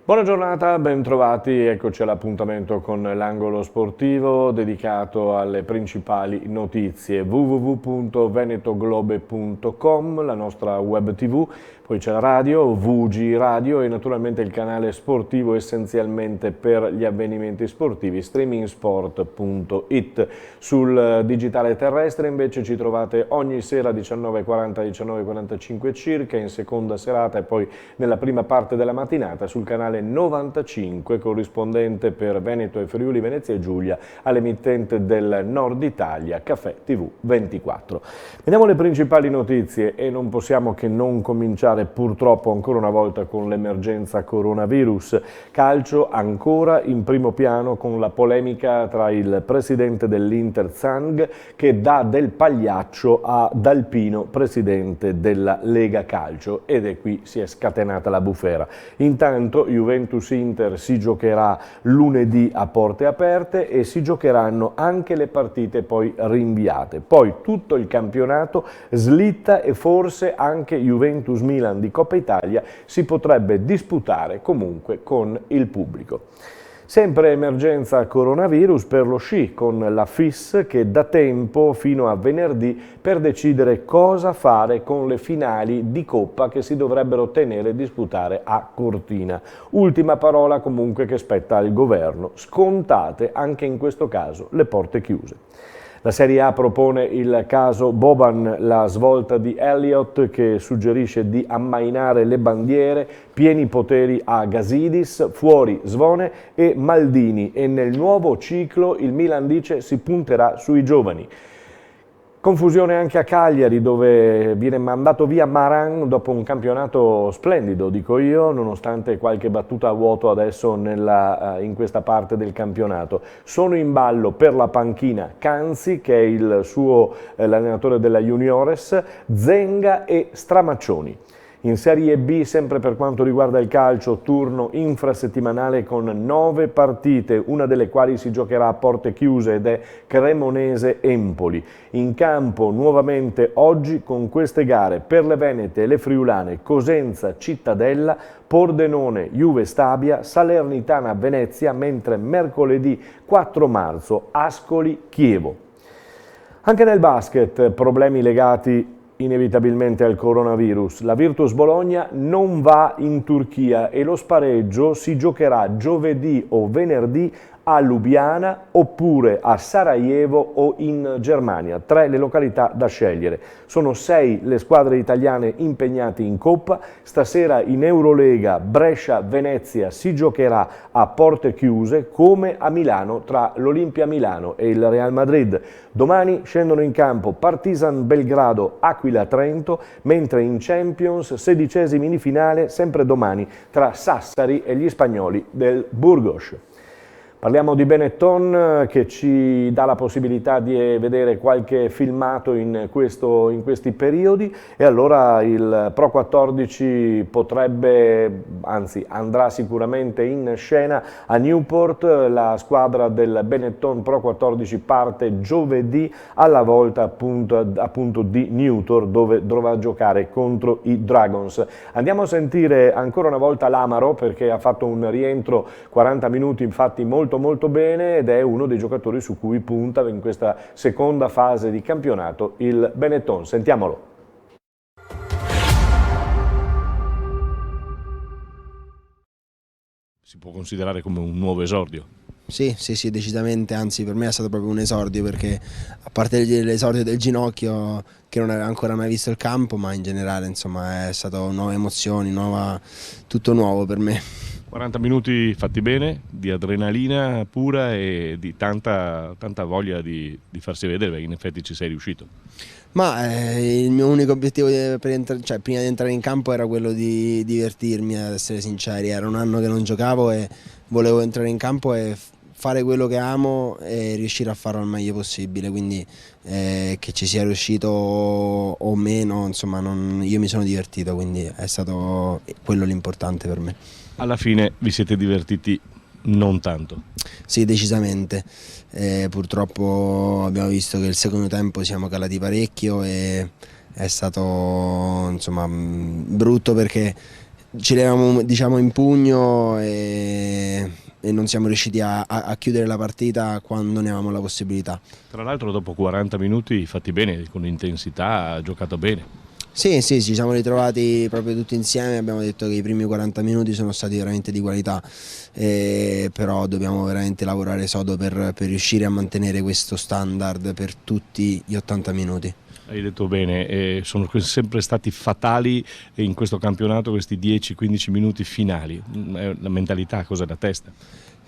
Buona giornata, ben trovati, eccoci all'appuntamento con l'angolo sportivo dedicato alle principali notizie. www.venetoglobe.com, la nostra web tv, poi c'è la radio, VG Radio e naturalmente il canale sportivo essenzialmente per gli avvenimenti sportivi, streamingsport.it. Sul digitale terrestre invece ci trovate ogni sera 19:40-19:45 circa, in seconda serata e poi nella prima parte della mattinata sul canale 95 corrispondente per Veneto e Friuli Venezia e Giulia all'emittente del Nord Italia, Caffè TV 24. Vediamo le principali notizie e non possiamo che non cominciare purtroppo ancora una volta con l'emergenza coronavirus. Calcio ancora in primo piano con la polemica tra il presidente dell'Inter Zhang che dà del pagliaccio a D'Alpino, presidente della Lega Calcio, ed è qui si è scatenata la bufera. Intanto Juventus-Inter si giocherà lunedì a porte aperte e si giocheranno anche le partite poi rinviate. Poi tutto il campionato slitta e forse anche Juventus-Milan di Coppa Italia si potrebbe disputare comunque con il pubblico. Sempre emergenza coronavirus per lo sci, con la FIS che dà tempo fino a venerdì per decidere cosa fare con le finali di Coppa che si dovrebbero tenere e disputare a Cortina. Ultima parola comunque che spetta al governo, scontate anche in questo caso le porte chiuse. La Serie A propone il caso Boban, la svolta di Elliott che suggerisce di ammainare le bandiere, pieni poteri a Gazidis, fuori Svone e Maldini, e nel nuovo ciclo il Milan dice si punterà sui giovani. Confusione anche a Cagliari, dove viene mandato via Maran dopo un campionato splendido, dico io, nonostante qualche battuta a vuoto adesso in questa parte del campionato. Sono in ballo per la panchina Canzi, che è l'allenatore della Juniores, Zenga e Stramaccioni. In Serie B, sempre per quanto riguarda il calcio, turno infrasettimanale con 9 partite, una delle quali si giocherà a porte chiuse ed è Cremonese-Empoli. In campo nuovamente oggi con queste gare per le Venete e le Friulane, Cosenza-Cittadella, Pordenone, Juve Stabia, Salernitana Venezia, mentre mercoledì 4 marzo Ascoli-Chievo. Anche nel basket problemi legati inevitabilmente al coronavirus. La Virtus Bologna non va in Turchia e lo spareggio si giocherà giovedì o venerdì a Lubiana oppure a Sarajevo o in Germania, 3 le località da scegliere. Sono 6 le squadre italiane impegnate in Coppa, stasera in Eurolega Brescia-Venezia si giocherà a porte chiuse come a Milano tra l'Olimpia Milano e il Real Madrid. Domani scendono in campo Partizan Belgrado, Aquila Trento, mentre in Champions 16esimi di finale sempre domani tra Sassari e gli spagnoli del Burgos. Parliamo di Benetton che ci dà la possibilità di vedere qualche filmato in questi periodi, e allora il Pro 14 potrebbe, anzi andrà sicuramente in scena a Newport. La squadra del Benetton Pro 14 parte giovedì alla volta appunto di Newton, dove dovrà giocare contro i Dragons. Andiamo a sentire ancora una volta Lamaro perché ha fatto un rientro 40 minuti infatti molto bene ed è uno dei giocatori su cui punta in questa seconda fase di campionato il Benetton. Sentiamolo. Si può considerare come un nuovo esordio? Sì, decisamente, anzi per me è stato proprio un esordio, perché a parte l'esordio del ginocchio che non aveva ancora mai visto il campo, ma in generale insomma è stato nuove emozioni, tutto nuovo per me. 40 minuti fatti bene, di adrenalina pura e di tanta voglia di farsi vedere, perché in effetti ci sei riuscito. Ma il mio unico obiettivo prima di entrare in campo era quello di divertirmi, ad essere sinceri. Era un anno che non giocavo e volevo entrare in campo e fare quello che amo e riuscire a farlo al meglio possibile, quindi che ci sia riuscito o meno, insomma io mi sono divertito, quindi è stato quello l'importante per me. Alla fine vi siete divertiti non tanto? Sì, decisamente. Purtroppo abbiamo visto che il secondo tempo siamo calati parecchio e è stato insomma brutto, perché ci levavamo, diciamo, in pugno e non siamo riusciti a chiudere la partita quando ne avevamo la possibilità. Tra l'altro dopo 40 minuti fatti bene, con intensità, ha giocato bene. Sì, sì, ci siamo ritrovati proprio tutti insieme, abbiamo detto che i primi 40 minuti sono stati veramente di qualità, però dobbiamo veramente lavorare sodo per riuscire a mantenere questo standard per tutti gli 80 minuti. Hai detto bene, sono sempre stati fatali in questo campionato questi 10-15 minuti finali. È la mentalità, cosa da testa?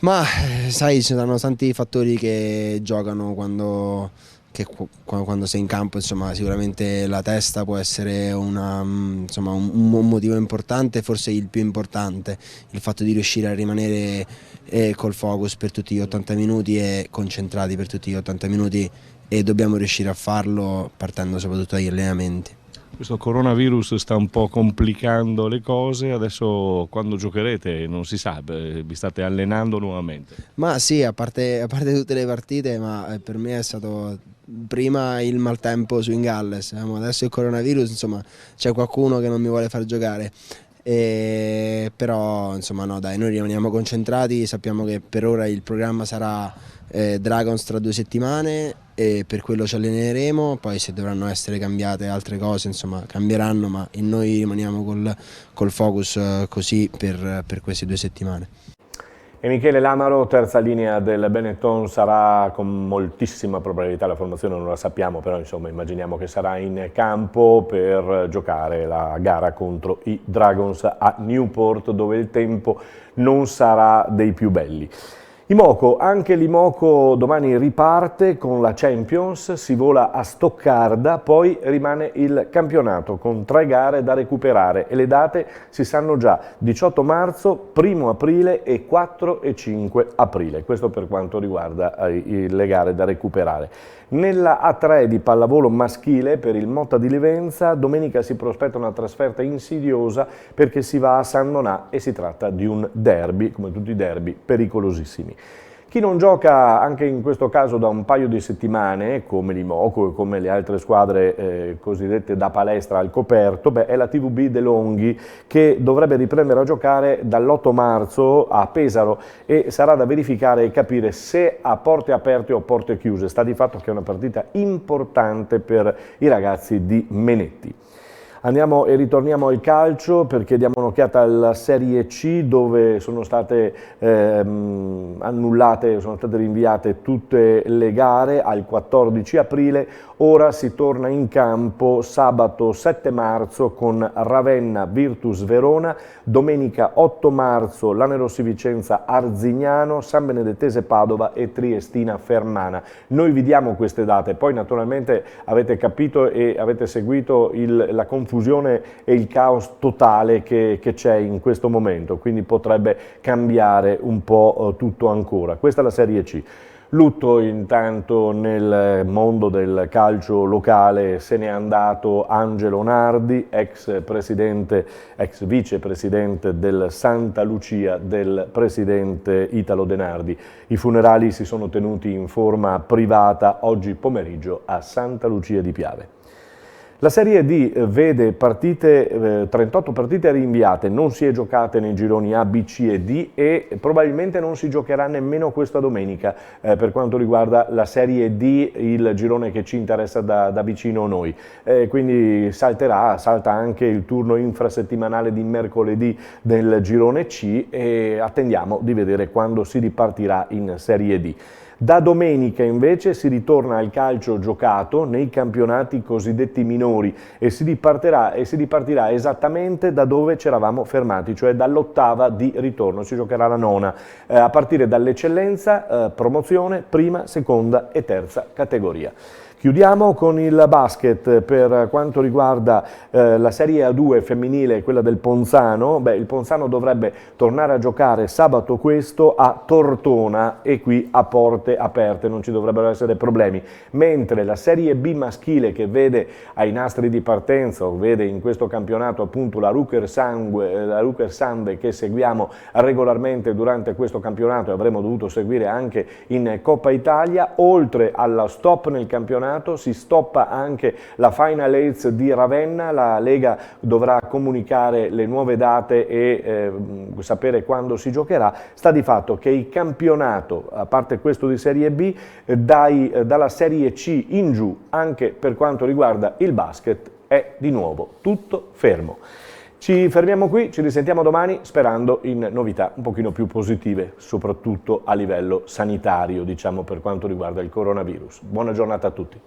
Ma sai, ci sono tanti fattori che giocano quando sei in campo, insomma, sicuramente la testa può essere insomma, un motivo importante, forse il più importante, il fatto di riuscire a rimanere col focus per tutti gli 80 minuti e concentrati per tutti gli 80 minuti, e dobbiamo riuscire a farlo partendo soprattutto dagli allenamenti. Questo coronavirus sta un po' complicando le cose, adesso quando giocherete non si sa, vi state allenando nuovamente. Ma sì, a parte tutte le partite, ma per me è stato prima il maltempo su in Galles, adesso il coronavirus, insomma c'è qualcuno che non mi vuole far giocare. Però insomma no dai, noi rimaniamo concentrati, sappiamo che per ora il programma sarà Dragons tra 2 settimane e per quello ci alleneremo, poi se dovranno essere cambiate altre cose insomma cambieranno, ma noi rimaniamo col focus così per queste 2 settimane. E Michele Lamaro, terza linea del Benetton, sarà con moltissima probabilità, la formazione non la sappiamo, però insomma immaginiamo che sarà in campo per giocare la gara contro i Dragons a Newport, dove il tempo non sarà dei più belli. Imoco, anche l'Imoco domani riparte con la Champions, si vola a Stoccarda, poi rimane il campionato con 3 gare da recuperare e le date si sanno già: 18 marzo, 1 aprile e 4 e 5 aprile, questo per quanto riguarda le gare da recuperare. Nella A3 di pallavolo maschile per il Motta di Livenza domenica si prospetta una trasferta insidiosa perché si va a San Nonà e si tratta di un derby, come tutti i derby, pericolosissimi. Chi non gioca anche in questo caso da un paio di settimane, come l'Imoco e come le altre squadre cosiddette da palestra al coperto, è la TVB De Longhi, che dovrebbe riprendere a giocare dall'8 marzo a Pesaro e sarà da verificare e capire se a porte aperte o porte chiuse. Sta di fatto che è una partita importante per i ragazzi di Menetti. Andiamo e ritorniamo al calcio perché diamo un'occhiata alla Serie C, dove sono state annullate, sono state rinviate tutte le gare al 14 aprile. Ora si torna in campo sabato 7 marzo con Ravenna Virtus Verona, domenica 8 marzo Lanerossi Vicenza Arzignano, San Benedettese Padova e Triestina Fermana. Noi vi diamo queste date, poi naturalmente avete capito e avete seguito la confusione e il caos totale che c'è in questo momento, quindi potrebbe cambiare un po' tutto ancora. Questa è la Serie C. Lutto intanto nel mondo del calcio locale, se n'è andato Angelo Nardi, ex vicepresidente del Santa Lucia, del presidente Italo De Nardi. I funerali si sono tenuti in forma privata oggi pomeriggio a Santa Lucia di Piave. La Serie D vede 38 partite rinviate, non si è giocate nei gironi A, B, C e D e probabilmente non si giocherà nemmeno questa domenica per quanto riguarda la Serie D, il girone che ci interessa da vicino noi. Quindi salta anche il turno infrasettimanale di mercoledì del girone C e attendiamo di vedere quando si ripartirà in Serie D. Da domenica invece si ritorna al calcio giocato nei campionati cosiddetti minori e si ripartirà esattamente da dove ci eravamo fermati, cioè dall'8ª di ritorno, si giocherà la 9ª, a partire dall'eccellenza, promozione, prima, seconda e terza categoria. Chiudiamo con il basket per quanto riguarda la Serie A2 femminile, quella del Ponzano. Il Ponzano dovrebbe tornare a giocare sabato questo a Tortona e qui a porte aperte, non ci dovrebbero essere problemi. Mentre la Serie B maschile, che vede ai nastri di partenza o vede in questo campionato appunto la Ruker Sande che seguiamo regolarmente durante questo campionato e avremmo dovuto seguire anche in Coppa Italia, oltre alla stop nel campionato campionato, si stoppa anche la Final Eights di Ravenna, la Lega dovrà comunicare le nuove date e sapere quando si giocherà. Sta di fatto che il campionato, a parte questo di Serie B, dalla Serie C in giù, anche per quanto riguarda il basket, è di nuovo tutto fermo. Ci fermiamo qui, ci risentiamo domani sperando in novità un pochino più positive, soprattutto a livello sanitario, diciamo, per quanto riguarda il coronavirus. Buona giornata a tutti.